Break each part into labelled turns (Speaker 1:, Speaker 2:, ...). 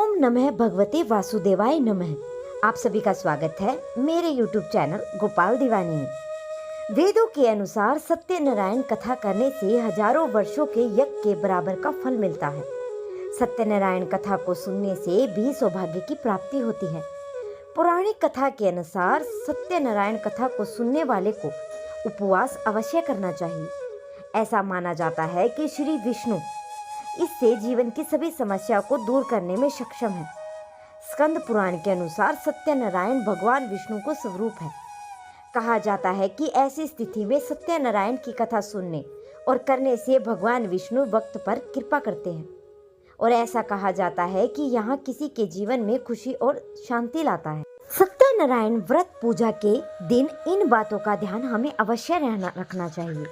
Speaker 1: ओम नमः भगवते वासुदेवाय नमः। आप सभी का स्वागत है मेरे YouTube चैनल गोपाल दीवानी में। वेदों के अनुसार सत्यनारायण कथा करने से हजारों वर्षों के यज्ञ के बराबर का फल मिलता है। सत्यनारायण कथा को सुनने से भी सौभाग्य की प्राप्ति होती है। पौराणिक कथा के अनुसार सत्यनारायण कथा को सुनने वाले को उपवास अवश्य करना चाहिए। ऐसा माना जाता है कि श्री विष्णु इससे जीवन की सभी समस्याओं को दूर करने में सक्षम है। स्कंद पुराण के अनुसार सत्यनारायण भगवान विष्णु को स्वरूप है। कहा जाता है कि ऐसी स्थिति में सत्यनारायण की कथा सुनने और करने से भगवान विष्णु भक्त पर कृपा करते हैं और ऐसा कहा जाता है कि यहाँ किसी के जीवन में खुशी और शांति लाता है। सत्यनारायण व्रत पूजा के दिन इन बातों का ध्यान हमें अवश्य रखना चाहिए।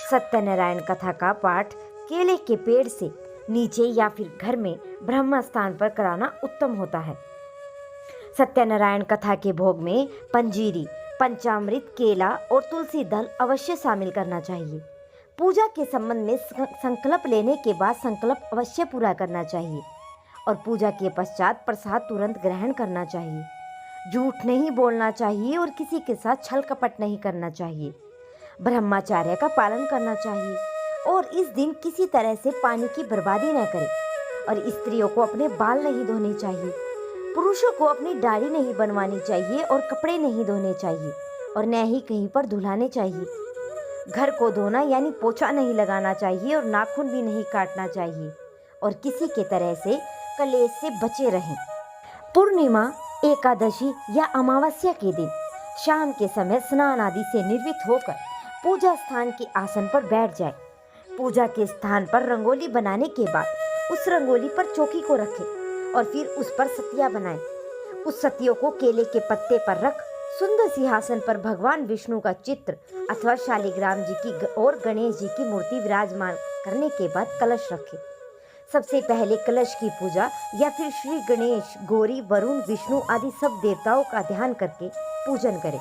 Speaker 1: सत्यनारायण कथा का पाठ केले के पेड़ से नीचे या फिर घर में ब्रह्म स्थान पर कराना उत्तम होता है। सत्यनारायण कथा के भोग में पंजीरी, पंचामृत, केला और तुलसी दल अवश्य शामिल करना चाहिए। पूजा के संबंध में संकल्प लेने के बाद संकल्प अवश्य पूरा करना चाहिए और पूजा के पश्चात प्रसाद तुरंत ग्रहण करना चाहिए। झूठ नहीं बोलना चाहिए और किसी के साथ छल कपट नहीं करना चाहिए। ब्रह्मचर्य का पालन करना चाहिए और इस दिन किसी तरह से पानी की बर्बादी न करें और स्त्रियों को अपने बाल नहीं धोने चाहिए। पुरुषों को अपनी दाढ़ी नहीं बनवानी चाहिए और कपड़े नहीं धोने चाहिए और न ही कहीं पर धुलाने चाहिए। घर को धोना यानी पोछा नहीं लगाना चाहिए और नाखून भी नहीं काटना चाहिए और किसी के तरह से कलेश से बचे रहें। पूर्णिमा, एकादशी या अमावस्या के दिन शाम के समय स्नान आदि से निर्वित होकर पूजा स्थान के आसन पर बैठ जाए। पूजा के स्थान पर रंगोली बनाने के बाद उस रंगोली पर चौकी को रखें और फिर उस पर सतिया बनाएं। उस सतियों को केले के पत्ते पर रख सुंदर सिंहासन पर भगवान विष्णु का चित्र अथवा शालिग्राम जी की और गणेश जी की मूर्ति विराजमान करने के बाद कलश रखें। सबसे पहले कलश की पूजा या फिर श्री गणेश, गौरी, वरुण, विष्णु आदि सब देवताओं का ध्यान करके पूजन करें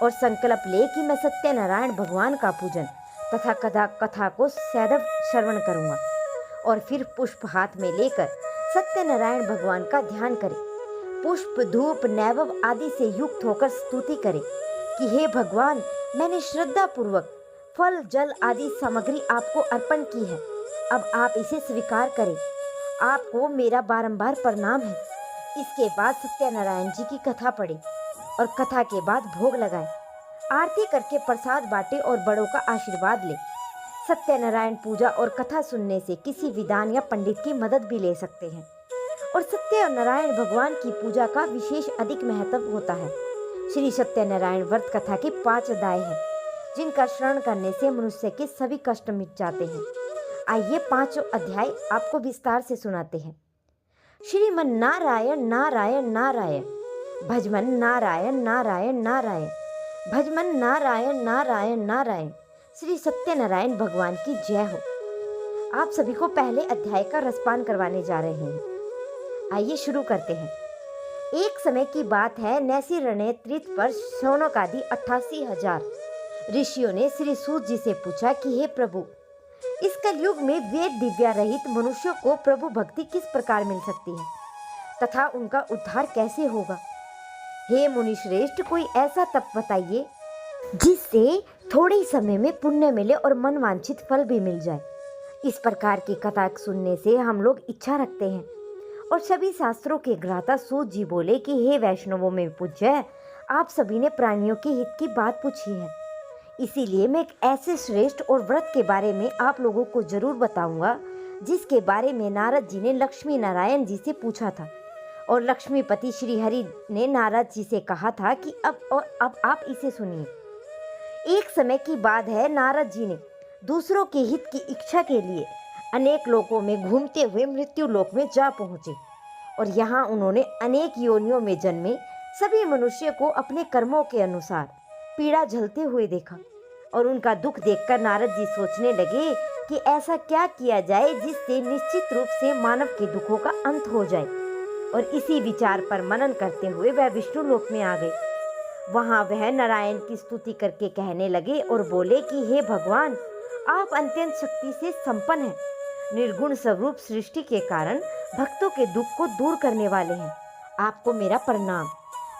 Speaker 1: और संकल्प ले कि मैं सत्यनारायण भगवान का पूजन तथा कथा को सदैव श्रवण करूंगा और फिर पुष्प हाथ में लेकर सत्यनारायण भगवान का ध्यान करें। पुष्प, धूप, नैवेद्य आदि से युक्त होकर स्तुति करें कि हे भगवान, मैंने श्रद्धा पूर्वक फल, जल आदि सामग्री आपको अर्पण की है। अब आप इसे स्वीकार करें। आपको मेरा बारंबार प्रणाम है। इसके बाद सत्यनारायण जी की कथा पढ़े और कथा के बाद भोग लगाएं। आरती करके प्रसाद बांटे और बड़ों का आशीर्वाद ले। सत्यनारायण पूजा और कथा सुनने से किसी विद्वान या पंडित की मदद भी ले सकते हैं और सत्यनारायण भगवान की पूजा का विशेष अधिक महत्व होता है। श्री सत्यनारायण व्रत कथा के 5 अध्याय हैं जिनका श्रवण करने से मनुष्य के सभी कष्ट मिट जाते हैं। आइए 5 अध्याय आपको विस्तार से सुनाते हैं। श्रीमन नारायण नारायण नारायण, भजमन नारायण नारायण नारायण, भजमन नारायण नारायण नारायण। श्री सत्यनारायण भगवान की जय हो। आप सभी को पहले अध्याय का रसपान करवाने जा रहे हैं। आइए शुरू करते हैं। एक समय की बात है, नैसिरण्य तीर्थ पर शौनक आदि 88,000 ऋषियों ने श्री सूत जी से पूछा कि हे प्रभु, इस कलयुग में वेद दिव्या रहित मनुष्यों को प्रभु भक्ति किस प्रकार मिल सकती है तथा उनका उद्धार कैसे होगा। हे मुनि श्रेष्ठ, कोई ऐसा तप बताइए जिससे थोड़े समय में पुण्य मिले और मन वांछित फल भी मिल जाए। इस प्रकार की कथा सुनने से हम लोग इच्छा रखते हैं और सभी शास्त्रों के ग्राता सूत जी बोले कि हे वैष्णवों में पूज्य, आप सभी ने प्राणियों के हित की बात पूछी है, इसीलिए मैं एक ऐसे श्रेष्ठ और व्रत के बारे में आप लोगों को जरूर बताऊंगा जिसके बारे में नारद जी ने लक्ष्मी नारायण जी से पूछा था और लक्ष्मीपति श्री हरि ने नारद जी से कहा था कि अब आप इसे सुनिए। एक समय की बात है, नारद जी ने दूसरों के हित की इच्छा के लिए अनेक लोकों में घूमते हुए मृत्यु लोक में जा पहुँचे और यहाँ उन्होंने अनेक योनियों में जन्मे सभी मनुष्य को अपने कर्मों के अनुसार पीड़ा झेलते हुए देखा और उनका दुख देखकर नारद जी सोचने लगे कि ऐसा क्या किया जाए जिससे निश्चित रूप से मानव के दुखों का अंत हो जाए और इसी विचार पर मनन करते हुए वह विष्णु लोक में आ गए। वहां वह नारायण की स्तुति करके कहने लगे और बोले कि हे भगवान, आप अत्यंत शक्ति से संपन्न हैं। निर्गुण स्वरूप सृष्टि के कारण भक्तों के दुख को दूर करने वाले हैं। आपको मेरा प्रणाम।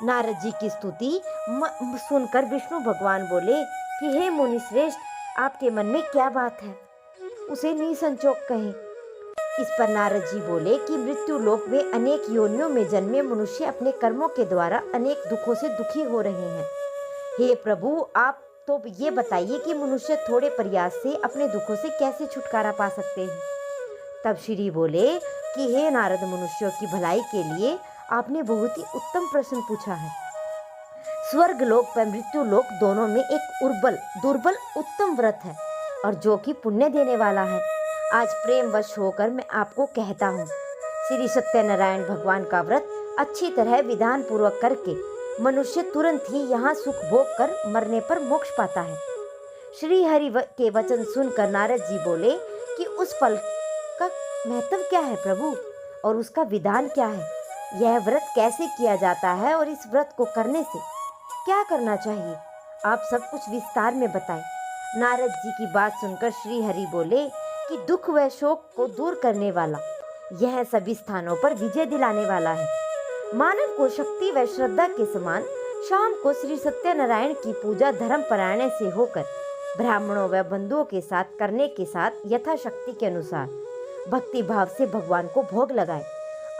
Speaker 1: नारद जी की स्तुति सुनकर विष्णु भगवान बोले कि हे मुनि श्रेष्ठ, आपके मन में क्या बात है, उसे निसंकोच कहें। इस पर नारद जी बोले कि मृत्यु लोक में अनेक योनियों में जन्मे मनुष्य अपने कर्मों के द्वारा अनेक दुखों से दुखी हो रहे हैं। हे प्रभु, आप तो ये बताइए कि मनुष्य थोड़े प्रयास से अपने दुखों से कैसे छुटकारा पा सकते हैं। तब श्री बोले कि हे नारद, मनुष्यों की भलाई के लिए आपने बहुत ही उत्तम प्रश्न पूछा है। स्वर्ग लोक व मृत्यु लोक दोनों में एक दुर्बल उत्तम व्रत है और जो कि पुण्य देने वाला है। आज प्रेम वश होकर मैं आपको कहता हूँ, श्री सत्यनारायण भगवान का व्रत अच्छी तरह विधान पूर्वक करके मनुष्य तुरंत ही यहाँ सुख भोग कर मरने पर मोक्ष पाता है। श्री हरि के वचन सुनकर नारद जी बोले कि उस फल का महत्व क्या है प्रभु, और उसका विधान क्या है, यह व्रत कैसे किया जाता है और इस व्रत को करने से क्या करना चाहिए, आप सब कुछ विस्तार में बताएं। नारद जी की बात सुनकर श्री हरि बोले कि दुख व शोक को दूर करने वाला, यह सभी स्थानों पर विजय दिलाने वाला है। मानव को शक्ति व श्रद्धा के समान शाम को श्री सत्यनारायण की पूजा धर्म परायण से होकर ब्राह्मणों व बंधुओं के साथ करने के साथ यथाशक्ति के अनुसार भक्ति भाव से भगवान को भोग लगाए,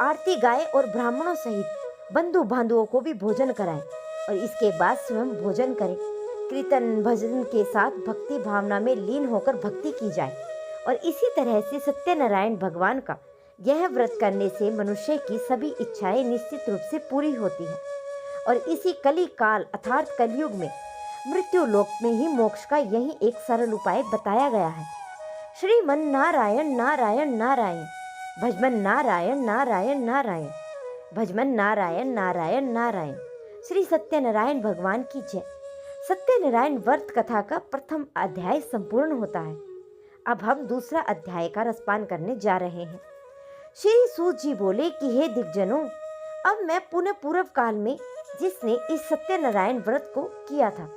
Speaker 1: आरती गाए और ब्राह्मणों सहित बंधु बांधवों को भी भोजन कराएं और इसके बाद स्वयं भोजन करें। कीर्तन भजन के साथ भक्ति भावना में लीन होकर भक्ति की जाए। और इसी तरह से सत्यनारायण भगवान का यह व्रत करने से मनुष्य की सभी इच्छाएं निश्चित रूप से पूरी होती हैं और इसी कली काल अर्थात कलयुग में मृत्यु लोक में ही मोक्ष का यही एक सरल उपाय बताया गया है। श्रीमन नारायण नारायण नारायण, भजमन नारायण नारायण नारायण, भजमन नारायण नारायण नारायण। श्री सत्यनारायण भगवान की जय। सत्यनारायण व्रत कथा का प्रथम अध्याय संपूर्ण होता है। अब हम दूसरा अध्याय का रसपान करने जा रहे हैं। श्री सूत जी बोले कि हे दिग्जनों, अब मैं पुनः पूर्व काल में जिसने इस सत्यनारायण व्रत को किया था,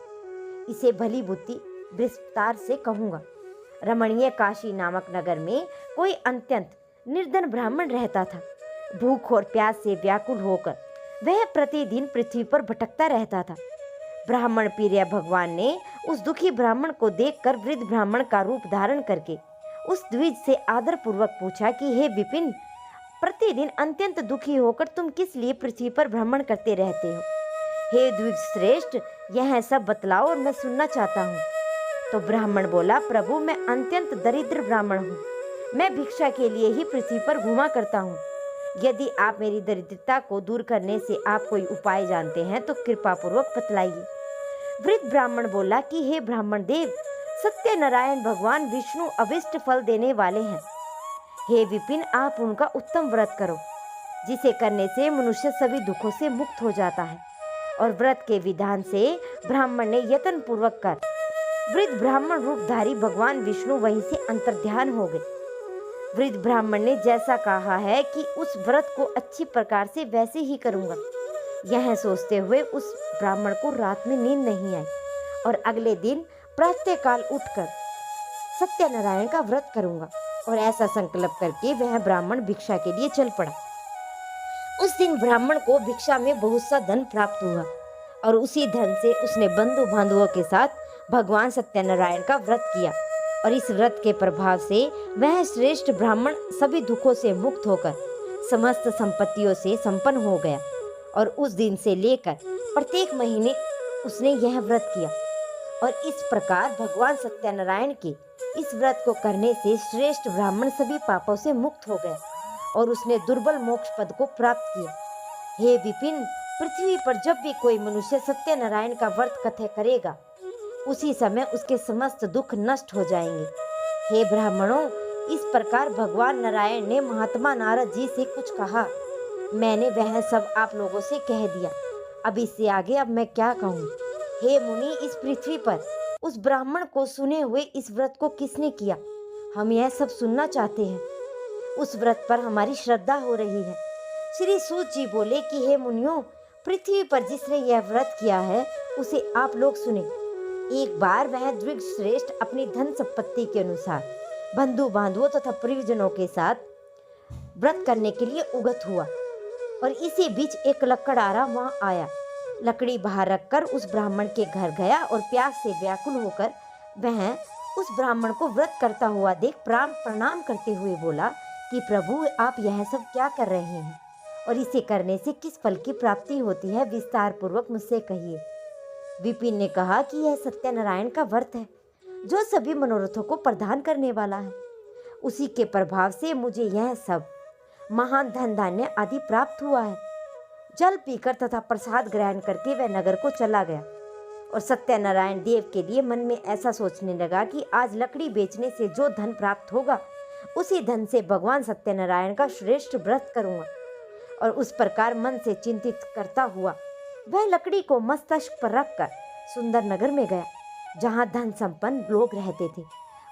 Speaker 1: इसे भली बुद्धि विस्तार से कहूँगा। रमणीय काशी नामक नगर में कोई अत्यंत निर्धन ब्राह्मण रहता था। भूख और प्यास से व्याकुल होकर वह प्रतिदिन पृथ्वी पर भटकता रहता था। ब्राह्मण प्रिय भगवान ने उस दुखी ब्राह्मण को देखकर वृद्ध ब्राह्मण का रूप धारण करके उस द्विज से आदर पूर्वक पूछा कि हे विपिन, प्रतिदिन अत्यंत दुखी होकर तुम किस लिए पृथ्वी पर भ्रमण करते रहते हो? हे द्विज श्रेष्ठ, यह सब बतलाओ और मैं सुनना चाहता हूँ। तो ब्राह्मण बोला, प्रभु मैं अत्यंत दरिद्र ब्राह्मण हूँ, मैं भिक्षा के लिए ही पृथ्वी पर घूमा करता हूँ। यदि आप मेरी दरिद्रता को दूर करने से आप कोई उपाय जानते हैं तो कृपा पूर्वक बतलाइए। वृद्ध ब्राह्मण बोला कि हे ब्राह्मण देव, सत्यनारायण भगवान विष्णु अभिष्ट फल देने वाले हैं। हे विपिन, आप उनका उत्तम व्रत करो, जिसे करने से मनुष्य सभी दुखों से मुक्त हो जाता है। और व्रत के विधान से ब्राह्मण ने यत्न पूर्वक कर वृद्ध ब्राह्मण रूपधारी भगवान विष्णु वहीं से अंतर्ध्यान हो गए। वृद्ध ब्राह्मण ने जैसा कहा है कि उस व्रत को अच्छी प्रकार से वैसे ही करूंगा। यह सोचते हुए उस ब्राह्मण को रात में नींद नहीं आई और अगले दिन प्रातःकाल उठकर सत्यनारायण का व्रत करूंगा, और ऐसा संकल्प करके वह ब्राह्मण भिक्षा के लिए चल पड़ा। उस दिन ब्राह्मण को भिक्षा में बहुत सा धन प्राप्त हुआ और उसी धन से उसने बंधु बांधवों के साथ भगवान सत्यनारायण का व्रत किया। और इस व्रत के प्रभाव से वह श्रेष्ठ ब्राह्मण सभी दुखों से मुक्त होकर समस्त संपत्तियों से संपन्न हो गया। और उस दिन से लेकर प्रत्येक महीने उसने यह व्रत किया। और इस प्रकार भगवान सत्यनारायण के इस व्रत को करने से श्रेष्ठ ब्राह्मण सभी पापों से मुक्त हो गया और उसने दुर्बल मोक्ष पद को प्राप्त किया। हे विपिन, पृथ्वी पर जब भी कोई मनुष्य सत्यनारायण का व्रत कथा करेगा, उसी समय उसके समस्त दुख नष्ट हो जाएंगे। हे ब्राह्मणों, इस प्रकार भगवान नारायण ने महात्मा नारद जी से कुछ कहा। मैंने वह सब आप लोगों से कह दिया। अब इससे आगे अब मैं क्या कहूँ? हे मुनि, इस पृथ्वी पर उस ब्राह्मण को सुने हुए इस व्रत को किसने किया, हम यह सब सुनना चाहते हैं। उस व्रत पर हमारी श्रद्धा हो रही है। श्री सूत जी बोले कि हे मुनियों, पृथ्वी पर जिसने यह व्रत किया है उसे आप लोग सुने। एक बार वह द्विज श्रेष्ठ अपनी धन संपत्ति के अनुसार बंधु बांधवों तथा परिजनों के साथ व्रत करने के लिए उगत हुआ। और इसी बीच एक लकड़हारा वहां आया, लकड़ी बाहर रखकर उस ब्राह्मण के घर गया और प्यास से व्याकुल होकर वह उस ब्राह्मण को व्रत करता हुआ देख प्रणाम करते हुए बोला कि प्रभु, आप यह सब क्या कर रहे हैं और इसे करने से किस फल की प्राप्ति होती है, विस्तार पूर्वक मुझसे कहिए। विपिन ने कहा कि यह सत्यनारायण का व्रत है जो सभी मनोरथों को प्रदान करने वाला है। उसी के प्रभाव से मुझे यह सब महान धन धान्य आदि प्राप्त हुआ है। जल पीकर तथा प्रसाद ग्रहण करके वह नगर को चला गया और सत्यनारायण देव के लिए मन में ऐसा सोचने लगा कि आज लकड़ी बेचने से जो धन प्राप्त होगा उसी धन से भगवान सत्यनारायण का श्रेष्ठ व्रत करूंगा। और उस प्रकार मन से चिंतित करता हुआ वह लकड़ी को मस्तक पर रखकर सुंदर नगर में गया जहां धन संपन्न लोग रहते थे।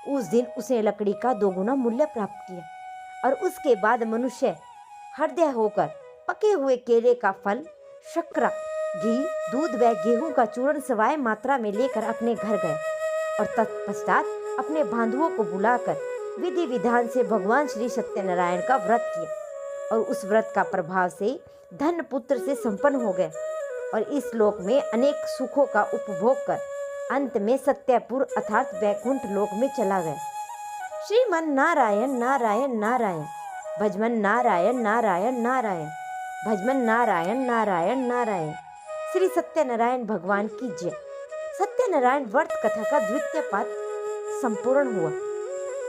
Speaker 1: उस दिन उसने लकड़ी का 2 गुना मूल्य प्राप्त किया और उसके बाद मनुष्य हृदय होकर पके हुए केले का फल, शर्करा, घी, दूध व गेहूं का चूर्ण सवाय मात्रा में लेकर अपने घर गया और तत्पश्चात अपने बांधुओं को बुलाकर विधि विधान से भगवान श्री सत्यनारायण का व्रत किया और उस व्रत का प्रभाव से धन पुत्र से संपन्न हो गए और इस लोक में अनेक सुखों का उपभोग कर अंत में सत्यपुर अर्थात वैकुंठ लोक में चला गया। श्रीमन नारायण नारायण नारायण, भजमन नारायण नारायण नारायण, भजमन नारायण नारायण नारायण। श्री सत्यनारायण भगवान की जय। सत्यनारायण व्रत कथा का द्वितीय पाठ संपूर्ण हुआ।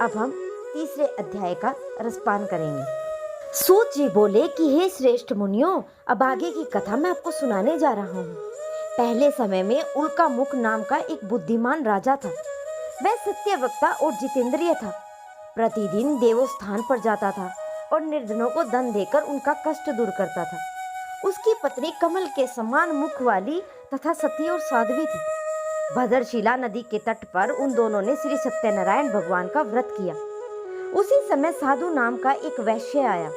Speaker 1: अब हम तीसरे अध्याय का रसपान करेंगे। सूत जी बोले कि हे श्रेष्ठ मुनियों, अब आगे की कथा मैं आपको सुनाने जा रहा हूँ। पहले समय में उल्का मुख नाम का एक बुद्धिमान राजा था। वह सत्यवक्ता और जितेंद्रिय था। प्रतिदिन देवस्थान पर जाता था और निर्धनों को धन देकर उनका कष्ट दूर करता था। उसकी पत्नी कमल के समान मुख वाली तथा सती और साध्वी थी। भद्रशिला नदी के तट पर उन दोनों ने श्री सत्यनारायण भगवान का व्रत किया। उसी समय साधु नाम का एक वैश्य आया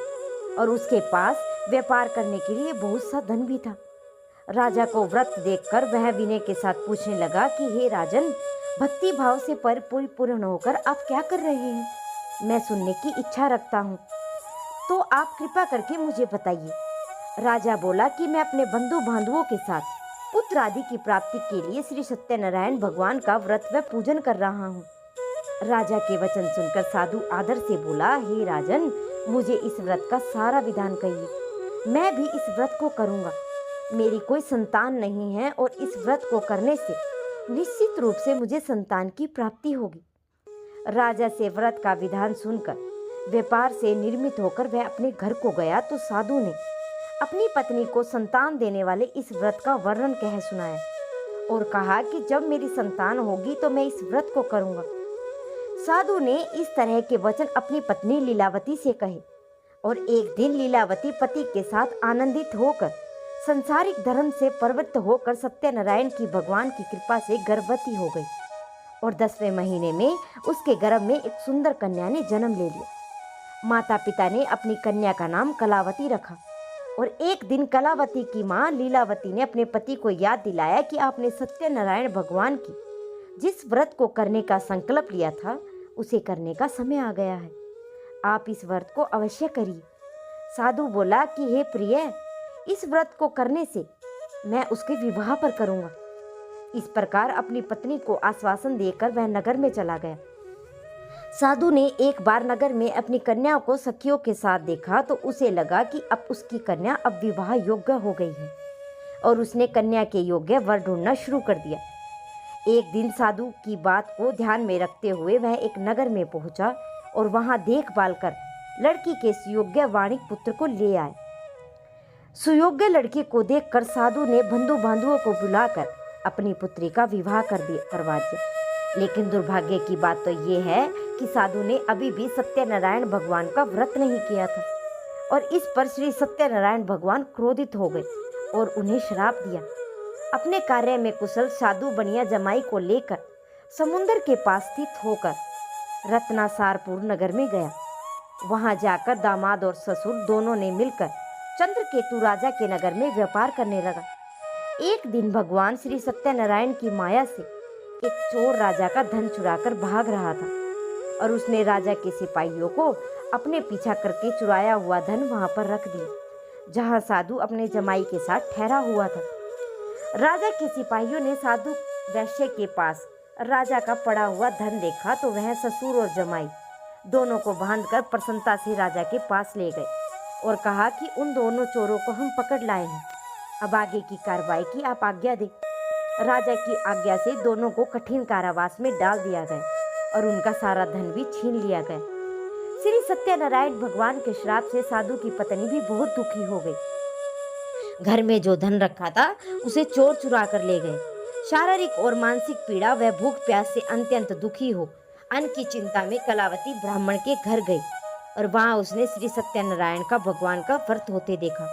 Speaker 1: और उसके पास व्यापार करने के लिए बहुत सा धन भी था। राजा को व्रत देखकर वह विनय के साथ पूछने लगा कि हे राजन, भक्ति भाव से परिपूर्ण होकर आप क्या कर रहे हैं? मैं सुनने की इच्छा रखता हूँ, तो आप कृपा करके मुझे बताइए। राजा बोला कि मैं अपने बंधु बांधवों के साथ पुत्र आदि की प्राप्ति के लिए श्री सत्यनारायण भगवान का व्रत व पूजन कर रहा हूँ। राजा के वचन सुनकर साधु आदर से बोला, हे राजन, मुझे इस व्रत का सारा विधान कहिए। मैं भी इस व्रत को करूँगा। मेरी कोई संतान नहीं है और इस व्रत को करने से निश्चित रूप से मुझे संतान की प्राप्ति होगी। राजा से व्रत का विधान सुनकर व्यापार से निर्मित होकर वह अपने घर को गया तो साधु ने अपनी पत्नी को संतान देने वाले इस व्रत का वर्णन कह सुनाया और कहा कि जब मेरी संतान होगी तो मैं इस व्रत को करूंगा। साधु ने इस तरह के वचन अपनी पत्नी लीलावती से कहे और एक दिन लीलावती पति के साथ आनंदित होकर संसारिक धर्म से प्रवृत्त होकर सत्यनारायण की भगवान की कृपा से गर्भवती हो गई और 10वें महीने में उसके गर्भ में एक सुंदर कन्या ने जन्म ले लिया। माता पिता ने अपनी कन्या का नाम कलावती रखा और एक दिन कलावती की माँ लीलावती ने अपने पति को याद दिलाया कि आपने सत्यनारायण भगवान की जिस व्रत को करने का संकल्प लिया था उसे करने का समय आ गया है। आप इस व्रत को अवश्य करिए। साधु बोला कि हे प्रिय, इस व्रत को करने से मैं उसके विवाह पर करूंगा। इस प्रकार अपनी पत्नी को आश्वासन देकर वह नगर में चला गया। साधु ने एक बार नगर में अपनी कन्या को सखियों के साथ देखा तो उसे लगा कि अब उसकी कन्या अब विवाह योग्य हो गई है और उसने कन्या के योग्य वर ढूंढना शुरू कर दिया। एक दिन साधु की बात को ध्यान में रखते हुए वह एक नगर में पहुंचा और वहां देखभाल कर लड़की के सुयोग्य वाणिक पुत्र को ले आए। सुयोग्य लड़की को देखकर साधु ने बंधु बांधवों को बुलाकर अपनी पुत्री का विवाह करवा दिया। लेकिन दुर्भाग्य की बात तो ये है कि साधु ने अभी भी सत्यनारायण भगवान का व्रत नहीं किया था और इस पर श्री सत्यनारायण भगवान क्रोधित हो गए और उन्हें श्राप दिया। अपने कार्य में कुशल साधु बनिया जमाई को लेकर समुद्र के पास स्थित होकर रत्नासारपुर नगर में गया। वहां जाकर दामाद और ससुर दोनों ने मिलकर चंद्रकेतु राजा के नगर में व्यापार करने लगा। एक दिन भगवान श्री सत्यनारायण की माया से एक चोर राजा का धन चुराकर भाग रहा था और उसने राजा के सिपाहियों को अपने पीछा करके चुराया हुआ धन वहां पर रख दिया जहां साधु अपने जमाई के साथ ठहरा हुआ था। राजा के सिपाहियों ने साधु वैश्य के पास राजा का पड़ा हुआ धन देखा तो वह ससुर और जमाई दोनों को बांधकर प्रसन्नता से राजा के पास ले गए और कहा कि उन दोनों चोरों को हम पकड़ लाए हैं, अब आगे की कार्रवाई की आप आज्ञा दें। राजा की आज्ञा से दोनों को कठिन कारावास में डाल दिया गया और उनका सारा धन भी छीन लिया गया। श्री सत्यनारायण भगवान के श्राप से साधु की पत्नी भी बहुत दुखी हो गई। घर में जो धन रखा था उसे चोर चुरा कर ले गए। शारीरिक और मानसिक पीड़ा व भूख प्यास से अत्यंत दुखी हो अन्न की चिंता में कलावती ब्राह्मण के घर गई और वहां उसने श्री सत्यनारायण का भगवान का व्रत होते देखा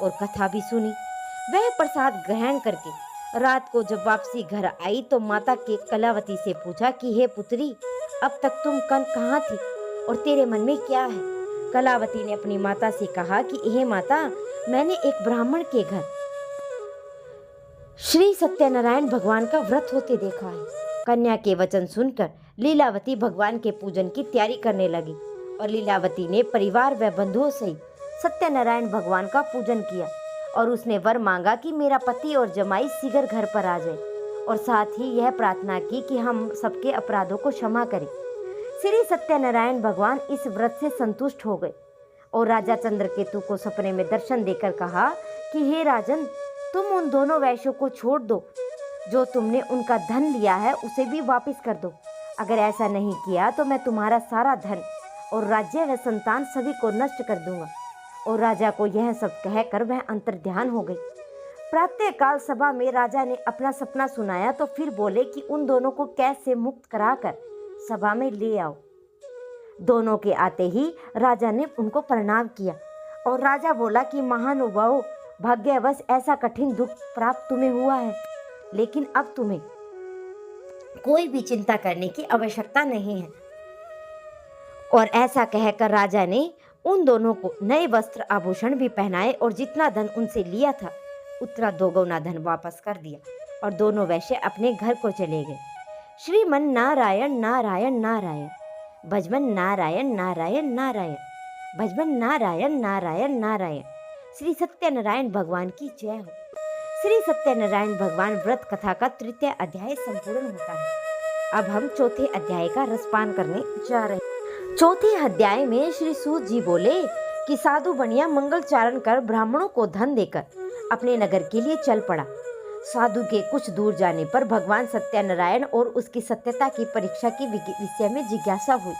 Speaker 1: और कथा भी सुनी। वह प्रसाद ग्रहण करके रात को जब वापसी घर आई तो माता के कलावती से पूछा कि हे पुत्री, अब तक तुम कल कहाँ थी और तेरे मन में क्या है? कलावती ने अपनी माता से कहा कि हे माता, मैंने एक ब्राह्मण के घर श्री सत्यनारायण भगवान का व्रत होते देखा है। कन्या के वचन सुनकर लीलावती भगवान के पूजन की तैयारी करने लगी और लीलावती ने परिवार व बंधुओं सहित सत्यनारायण भगवान का पूजन किया और उसने वर मांगा कि मेरा पति और जमाई शीघ्र घर पर आ जाए और साथ ही यह प्रार्थना की कि हम सबके अपराधों को क्षमा करें। श्री सत्यनारायण भगवान इस व्रत से संतुष्ट हो गए और राजा चंद्रकेतु को सपने में दर्शन देकर कहा कि हे राजन, तुम उन दोनों वैश्यों को छोड़ दो, जो तुमने उनका धन लिया है उसे भी वापस कर दो। अगर ऐसा नहीं किया तो मैं तुम्हारा सारा धन और राज्य व संतान सभी को नष्ट कर दूंगा। और राजा को यह सब कहकर वह अंतर्ध्यान हो गई। प्रातःकाल सभा में राजा ने अपना सपना सुनाया तो फिर बोले कि उन दोनों को कैद से मुक्त कराकर सभा में ले आओ। दोनों के आते ही राजा ने उनको प्रणाम किया और राजा बोला कि महानुभावों, भाग्यवश ऐसा कठिन दुख प्राप्त तुम्हें हुआ है, लेकिन अब तुम्हें कोई भी चिंता करने की आवश्यकता नहीं है। और ऐसा कहकर राजा ने उन दोनों को नए वस्त्र आभूषण भी पहनाए और जितना धन उनसे लिया था उतना दोगुना धन वापस कर दिया और दोनों वैश्य अपने घर को चले गए। श्रीमन नारायण नारायण नारायण, भजमन नारायण नारायण नारायण, भजमन नारायण नारायण नारायण। श्री सत्यनारायण भगवान की जय हो। श्री सत्यनारायण भगवान व्रत कथा का तृतीय अध्याय संपूर्ण होता है। अब हम चौथे अध्याय का रसपान करने जा रहे हैं। चौथे अध्याय में श्री सूत जी बोले कि साधु बनिया मंगलचारण कर ब्राह्मणों को धन देकर अपने नगर के लिए चल पड़ा। साधु के कुछ दूर जाने पर भगवान सत्यनारायण और उसकी सत्यता की परीक्षा के विषय में जिज्ञासा हुई।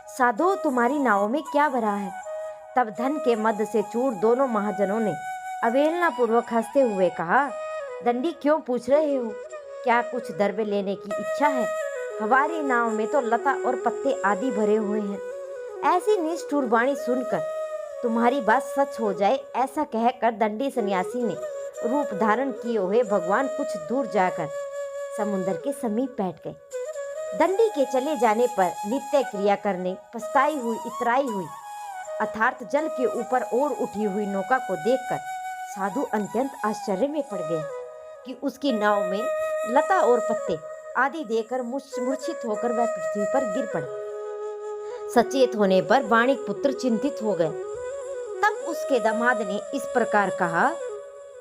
Speaker 1: साधु, तुम्हारी नावों में क्या भरा है? तब धन के मद से चूर दोनों महाजनों ने अवहेलना पूर्वक हंसते हुए कहा, दंडी क्यों पूछ रहे हो? क्या कुछ द्रव्य लेने की इच्छा है? हमारी नाव में तो लता और पत्ते आदि भरे हुए हैं। ऐसी निष्ठुर वाणी सुनकर तुम्हारी बात सच हो जाए, ऐसा कहकर दंडी सन्यासी ने रूप धारण किए हुए भगवान कुछ दूर जाकर समुद्र के समीप बैठ गए। दंडी के चले जाने पर नित्य क्रिया करने पछताई हुई इतराई हुई अर्थात जल के ऊपर ओर उठी हुई नौका को देखकर साधु अत्यंत आश्चर्य में पड़ गए कि उसकी नाव में लता और पत्ते आदि देकर मूर्छित होकर वह पृथ्वी पर गिर पड़ा। सचेत होने पर वाणिक पुत्र चिंतित हो गए। तब उसके दामाद ने इस प्रकार कहा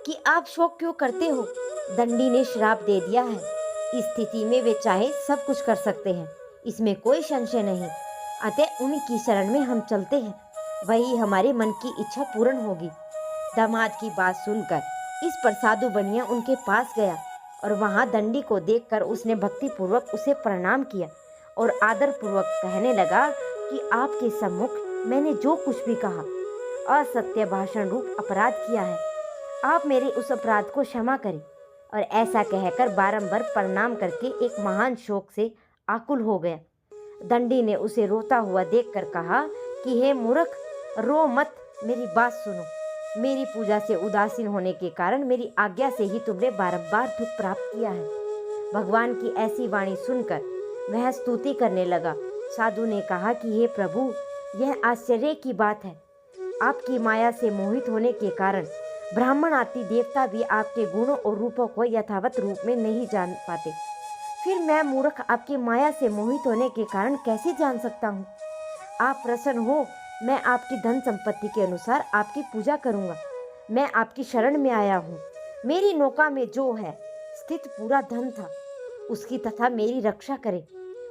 Speaker 1: कि आप शोक क्यों करते हो? दंडी ने श्राप दे दिया है। इस स्थिति में वे चाहे सब कुछ कर सकते हैं, इसमें कोई संशय नहीं। अतः उनकी शरण में हम चलते हैं, वही हमारे मन की इच्छा पूर्ण होगी। दामाद की बात सुनकर इस पर साधु बनिया उनके पास गया और वहां दंडी को देखकर उसने भक्ति पूर्वक उसे प्रणाम किया और आदर पूर्वक कहने लगा कि आपके सम्मुख मैंने जो कुछ भी कहा असत्य भाषण रूप अपराध किया है, आप मेरे उस अपराध को क्षमा करें। और ऐसा कहकर बारंबार प्रणाम करके एक महान शोक से आकुल हो गया। दंडी ने उसे रोता हुआ देखकर कहा कि हे मूर्ख, रो मत, मेरी बात सुनो। मेरी पूजा से उदासीन होने के कारण मेरी आज्ञा से ही तुमने बारंबार दुख प्राप्त किया है। भगवान की ऐसी वाणी सुनकर वह स्तुति करने लगा। साधु ने कहा कि हे प्रभु, यह आश्चर्य की बात है। आपकी माया से मोहित होने के कारण ब्राह्मण आदि देवता भी आपके गुणों और रूपों को यथावत रूप में नहीं जान पाते, फिर मैं मूर्ख आपकी माया से मोहित होने के कारण कैसे जान सकता हूँ? आप प्रसन्न हो, मैं आपकी धन संपत्ति के अनुसार आपकी पूजा करूँगा। मैं आपकी शरण में आया हूँ। मेरी नौका में जो है स्थित पूरा धन था, उसकी तथा मेरी रक्षा करे।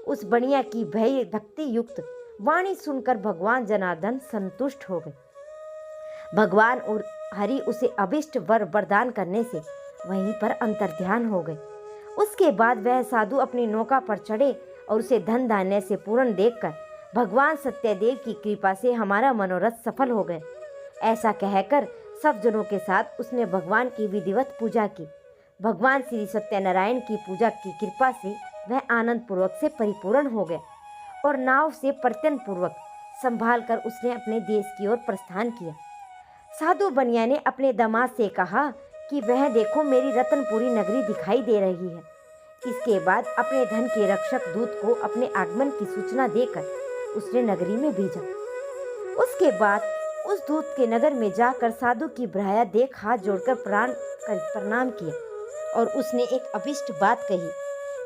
Speaker 1: उस बनिया की भय भक्ति युक्त वाणी सुनकर भगवान जनार्दन संतुष्ट हो गए। भगवान और हरि उसे अभिष्ट वर वरदान करने से वहीं पर अंतर्ध्यान हो गए। उसके बाद वह साधु अपनी नौका पर चढ़े और उसे धन धान्य से पूर्ण देखकर भगवान सत्यदेव की कृपा से हमारा मनोरथ सफल हो गए, ऐसा कहकर सब जनों के साथ उसने भगवान की विधिवत पूजा की। भगवान श्री सत्यनारायण की पूजा की कृपा से वह आनंद पूर्वक से परिपूर्ण हो गया और नाव से प्रत्यन पूर्वक संभाल कर उसने अपने देश की ओर प्रस्थान किया। साधु बनिया ने अपने दामाद से कहा कि वह देखो, मेरी रतनपुरी नगरी दिखाई दे रही है। इसके बाद अपने धन के रक्षक दूत को अपने आगमन की सूचना देकर उसने नगरी में भेजा। उसके बाद उस दूत के नगर में जाकर साधु की भ्राया देख हाथ जोड़कर प्रणाम किया और उसने एक अभिष्ट बात कही।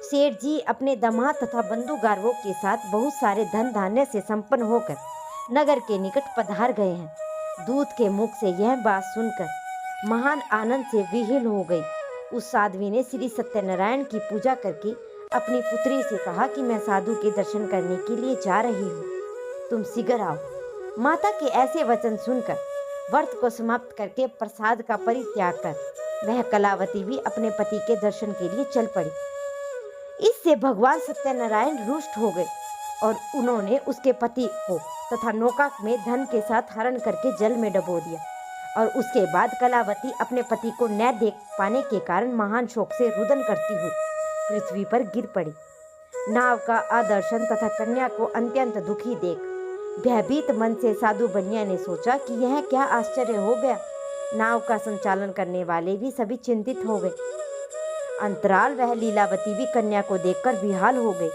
Speaker 1: सेठ जी अपने दामाद तथा बंधु गार्वों के साथ बहुत सारे धन धान्य से संपन्न होकर नगर के निकट पधार गए हैं। दूत के मुख से यह बात सुनकर महान आनंद से विहीन हो गई। उस साध्वी ने श्री सत्यनारायण की पूजा करके अपनी पुत्री से कहा कि मैं साधु के दर्शन करने के लिए जा रही हूँ, तुम शीघ्र आओ। माता के ऐसे वचन सुनकर व्रत को समाप्त करके प्रसाद का परित्याग कर वह कलावती भी अपने पति के दर्शन के लिए चल पड़ी। इससे भगवान सत्यनारायण रुष्ट हो गए और उन्होंने उसके पति को तथा नौका में धन के साथ हरण करके जल में डुबो दिया। और उसके बाद कलावती अपने पति को न देख पाने के कारण महान शोक से रुदन करती हुई पृथ्वी पर गिर पड़ी। नाव का आदर्शन तथा कन्या को अत्यंत दुखी देख भयभीत मन से साधु बनिया ने सोचा कि यह क्या आश्चर्य हो गया। नाव का संचालन करने वाले भी सभी चिंतित हो गए। अंतराल वह लीलावती भी कन्या को देखकर बेहाल हो गई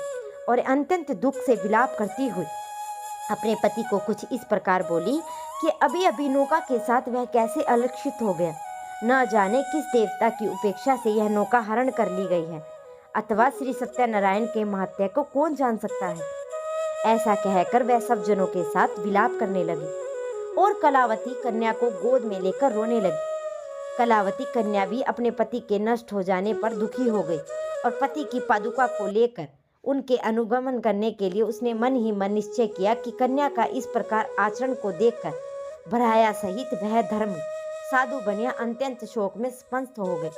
Speaker 1: और अत्यंत दुख से विलाप करती हुई अपने पति को कुछ इस प्रकार बोली कि अभी अभी नौका के साथ वह कैसे अलक्षित हो गया। न जाने किस देवता की उपेक्षा से यह नौका हरण कर ली गई है, अथवा श्री सत्यनारायण के महात्म्य को कौन जान सकता है। ऐसा कहकर वह सब जनों के साथ विलाप करने लगी और कलावती कन्या को गोद में लेकर रोने लगी। कलावती कन्या भी अपने पति के नष्ट हो जाने पर दुखी हो गई और पति की पादुका को लेकर उनके अनुगमन करने के लिए उसने मन ही मन निश्चय किया कि कन्या का इस प्रकार आचरण को देखकर भराया सहित वह धर्म साधु बनिया अत्यंत शोक में स्पंद हो गए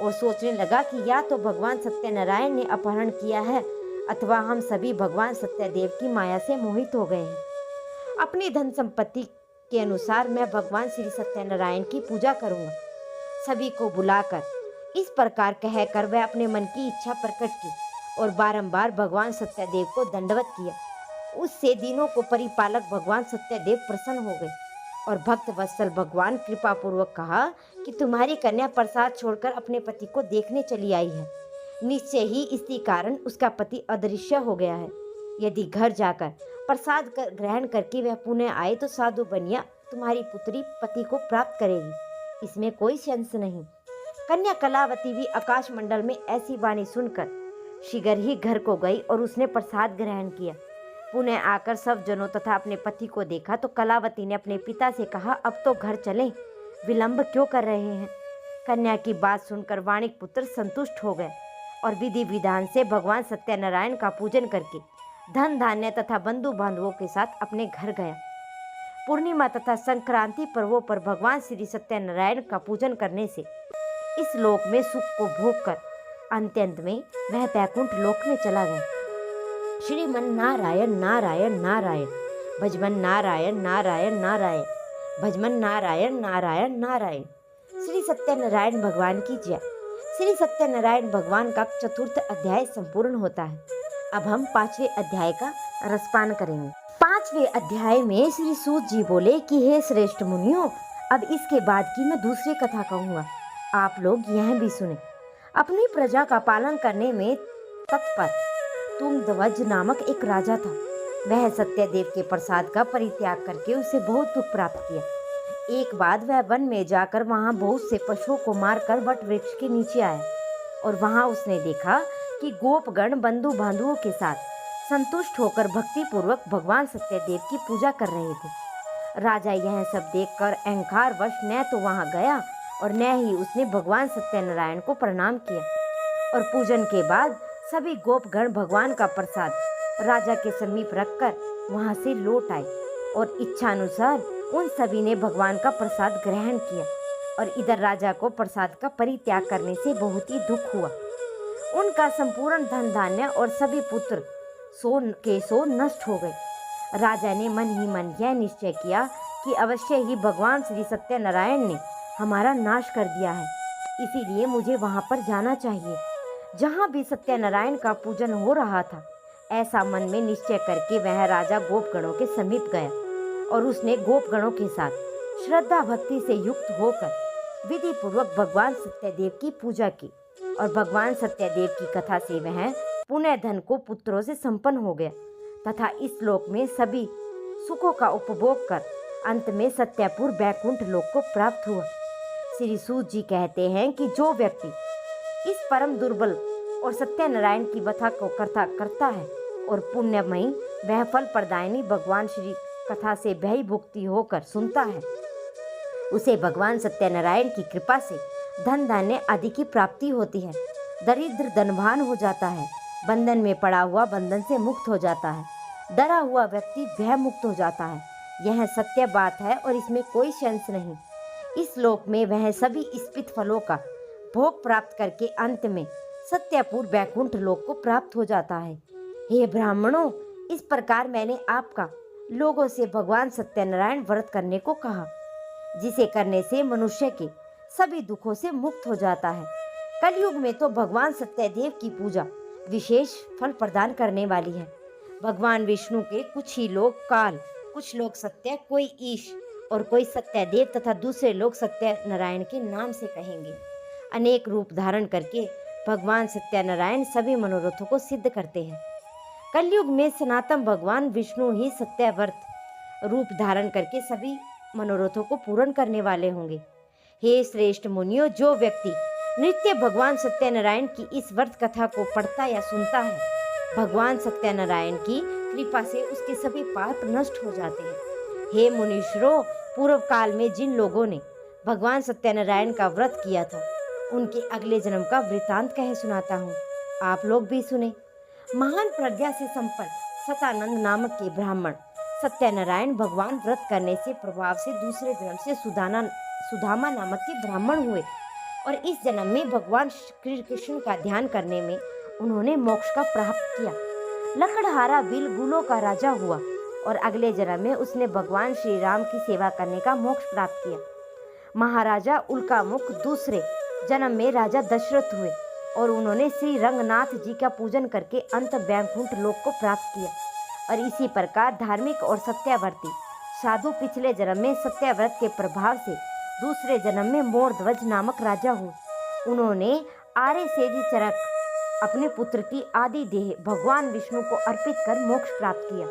Speaker 1: और सोचने लगा कि या तो भगवान सत्यनारायण ने अपहरण किया है अथवा हम सभी भगवान सत्यदेव की माया से मोहित हो गए हैं। अपनी धन संपत्ति के अनुसार मैं भगवान श्री सत्यनारायण की पूजा करूंगा। सभी को बुलाकर इस प्रकार कहकर वह अपने मन की इच्छा प्रकट की और बारंबार भगवान सत्यदेव को दंडवत किया। उससे दिनों को परिपालक भगवान सत्यदेव प्रसन्न हो गए और भक्त वत्सल भगवान कृपा पूर्वक कहा कि तुम्हारी कन्या प्रसाद छोड़कर अपने पति को देखने चली आई है। निश्चय ही इसी कारण उसका पति अदृश्य हो गया है। यदि घर जाकर प्रसाद ग्रहण करके वह पुनः आए तो साधु बनिया तुम्हारी पुत्री पति को प्राप्त करेगी, इसमें कोई संशय नहीं। कन्या कलावती भी आकाश मंडल में ऐसी वाणी सुनकर शीघ्र ही घर को गई और उसने प्रसाद ग्रहण किया। पुनः आकर सब जनों तथा अपने पति को देखा तो कलावती ने अपने पिता से कहा, अब तो घर चलें, विलंब क्यों कर रहे हैं। कन्या की बात सुनकर वाणिक पुत्र संतुष्ट हो गए और विधि विधान से भगवान सत्यनारायण का पूजन करके धन धान्य तथा बंधु बांधवों के साथ अपने घर गया। पूर्णिमा तथा संक्रांति पर्वों पर भगवान श्री सत्यनारायण का पूजन करने से इस लोक में सुख को भोग कर अंत्यंत में वह बैकुंठ लोक में चला गया। श्रीमन नारायण नारायण नारायण, भजमन नारायण नारायण नारायण, भजमन नारायण नारायण नारायण। श्री सत्यनारायण भगवान की जय। श्री सत्यनारायण भगवान का चतुर्थ अध्याय संपूर्ण होता है। अब हम 5वें अध्याय का रसपान करेंगे। 5वें अध्याय में श्री सूत जी बोले कि हे श्रेष्ठ मुनियों, अब इसके बाद की मैं दूसरी कथा कहूँगा, आप लोग यह भी सुने। अपनी प्रजा का पालन करने में तत्पर तुंगध्वज नामक एक राजा था। वह सत्यदेव के प्रसाद का परित्याग करके उसे बहुत दुख प्राप्त किया। एक बार वह वन में जाकर वहां बहुत से पशुओं को मारकर वट वृक्ष के नीचे आया और वहां उसने देखा कि गोपगण बंधु बांधुओं के साथ संतुष्ट होकर भक्ति पूर्वक भगवान सत्यदेव की पूजा कर रहे थे। राजा यह सब देखकर अहंकारवश न तो वहां गया और न ही उसने भगवान सत्यनारायण को प्रणाम किया। और पूजन के बाद सभी गोपगण भगवान का प्रसाद राजा के समीप रखकर वहां से लौट आए और इच्छानुसार उन सभी ने भगवान का प्रसाद ग्रहण किया। और इधर राजा को प्रसाद का परित्याग करने से बहुत ही दुख हुआ। उनका संपूर्ण धन धान्य और सभी पुत्र सो नष्ट हो गए। राजा ने मन ही मन यह निश्चय किया कि अवश्य ही भगवान श्री सत्यनारायण ने हमारा नाश कर दिया है, इसीलिए मुझे वहां पर जाना चाहिए जहां भी सत्यनारायण का पूजन हो रहा था। ऐसा मन में निश्चय करके वह राजा गोपगणों के समीप गया और उसने गोपगणों के साथ श्रद्धा भक्ति से युक्त होकर विधि पूर्वक भगवान सत्यदेव की पूजा की। और भगवान सत्यदेव की कथा से वह पुण्य धन को पुत्रों से संपन्न हो गया तथा इस लोक में सभी सुखों का उपभोग कर अंत में सत्यपुर बैकुंठ लोक को प्राप्त हुआ। श्री सूत जी कहते हैं कि जो व्यक्ति इस परम दुर्बल और सत्यनारायण की कथा को करता है और पुण्यमयी वह फल प्रदायिनी भगवान श्री कथा से भयभुक्ति होकर सुनता है, उसे भगवान सत्यनारायण की कृपा से धन धान्य आदि की प्राप्ति होती है। दरिद्र धनवान हो जाता है, बंधन में पड़ा हुआ बंधन से मुक्त हो जाता है, डरा हुआ व्यक्ति भय मुक्त हो जाता है। यह सत्य बात है और इसमें कोई संशय नहीं। इस लोक में वह सभी इष्टित फलों का भोग प्राप्त करके अंत में सत्यपुर बैकुंठ लोक को प्राप्त हो जाता है। हे ब्राह्मणों, इस प्रकार मैंने आपका लोगों से भगवान सत्यनारायण व्रत करने को कहा, जिसे करने से मनुष्य के सभी दुखों से मुक्त हो जाता है। कलयुग में तो भगवान सत्यदेव की पूजा विशेष फल प्रदान करने वाली है। भगवान विष्णु के कुछ ही लोग काल, कुछ लोग सत्य, कोई ईश और कोई सत्यदेव तथा दूसरे लोग सत्यनारायण के नाम से कहेंगे। अनेक रूप धारण करके भगवान सत्यनारायण सभी मनोरथों को सिद्ध करते हैं। कलयुग में सनातन भगवान विष्णु ही सत्यव्रत रूप धारण करके सभी मनोरथों को पूर्ण करने वाले होंगे। हे श्रेष्ठ मुनियों, जो व्यक्ति नित्य भगवान सत्यनारायण की इस व्रत कथा को पढ़ता या सुनता है, भगवान सत्यनारायण की कृपा से उसके सभी पाप नष्ट हो जाते हैं। हे मुनीश्वरों, पूर्व काल में जिन लोगों ने भगवान सत्यनारायण का व्रत किया था, उनके अगले जन्म का वृतांत कह सुनाता हूँ, आप लोग भी सुने। महान प्रज्ञा से संपन्न सतानंद नामक के ब्राह्मण सत्यनारायण भगवान व्रत करने से प्रभाव से दूसरे जन्म से सुदामा नामक के ब्राह्मण हुए और इस जन्म में भगवान श्री कृष्ण का ध्यान करने में उन्होंने मोक्ष का प्राप्त किया। लकड़हारा बिलगुलों का राजा हुआ और अगले जन्म में उसने भगवान श्री राम की सेवा करने का मोक्ष प्राप्त किया। महाराजा उल्कामुख दूसरे जन्म में राजा दशरथ हुए और उन्होंने श्री रंगनाथ जी का पूजन करके अंत बैकुंठ लोक को प्राप्त किया। और इसी प्रकार धार्मिक और सत्यावर्ती साधु पिछले जन्म में सत्याव्रत के प्रभाव से दूसरे जन्म में मोरध्वज नामक राजा हुए। उन्होंने आर्य सेदी चरक अपने पुत्र की आदि देह भगवान विष्णु को अर्पित कर मोक्ष प्राप्त किया।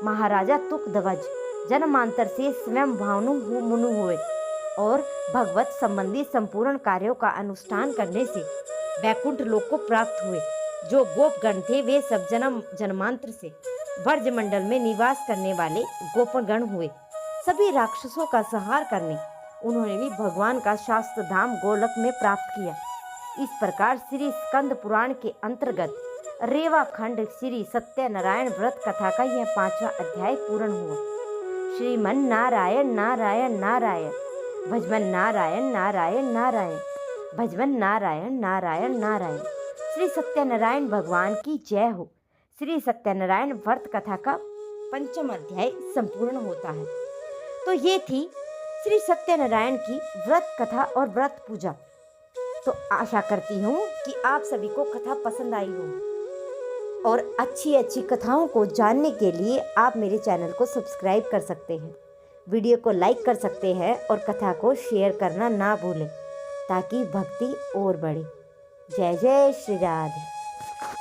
Speaker 1: महाराजा तुकध्वज जन्मांतर से स्वयं भावनु मुनु हुए और भगवत संबंधी संपूर्ण कार्यों का अनुष्ठान करने से बैकुंठ लोक को प्राप्त हुए। जो गोपगण थे वे सब जन्मांतर से ब्रजमंडल में निवास करने वाले गोपगण हुए। सभी राक्षसों का संहार करने उन्होंने भी भगवान का शास्त्र धाम गोलक में प्राप्त किया। इस प्रकार श्री स्कंद पुराण के अंतर्गत रेवा खंड श्री सत्यनारायण व्रत कथा का यह 5वां अध्याय पूर्ण हुआ। श्रीमन नारायण नारायण नारायण, भजमन नारायण नारायण नारायण, भजमन नारायण नारायण नारायण। श्री सत्यनारायण भगवान की जय हो। श्री सत्यनारायण व्रत कथा का 5वां अध्याय संपूर्ण होता है। तो ये थी श्री सत्यनारायण की व्रत कथा और व्रत पूजा। तो आशा करती हूँ कि आप सभी को कथा पसंद आई हो और अच्छी अच्छी कथाओं को जानने के लिए आप मेरे चैनल को सब्सक्राइब कर सकते हैं, वीडियो को लाइक कर सकते हैं और कथा को शेयर करना ना भूलें ताकि भक्ति और बढ़े। जय जय श्री राधे।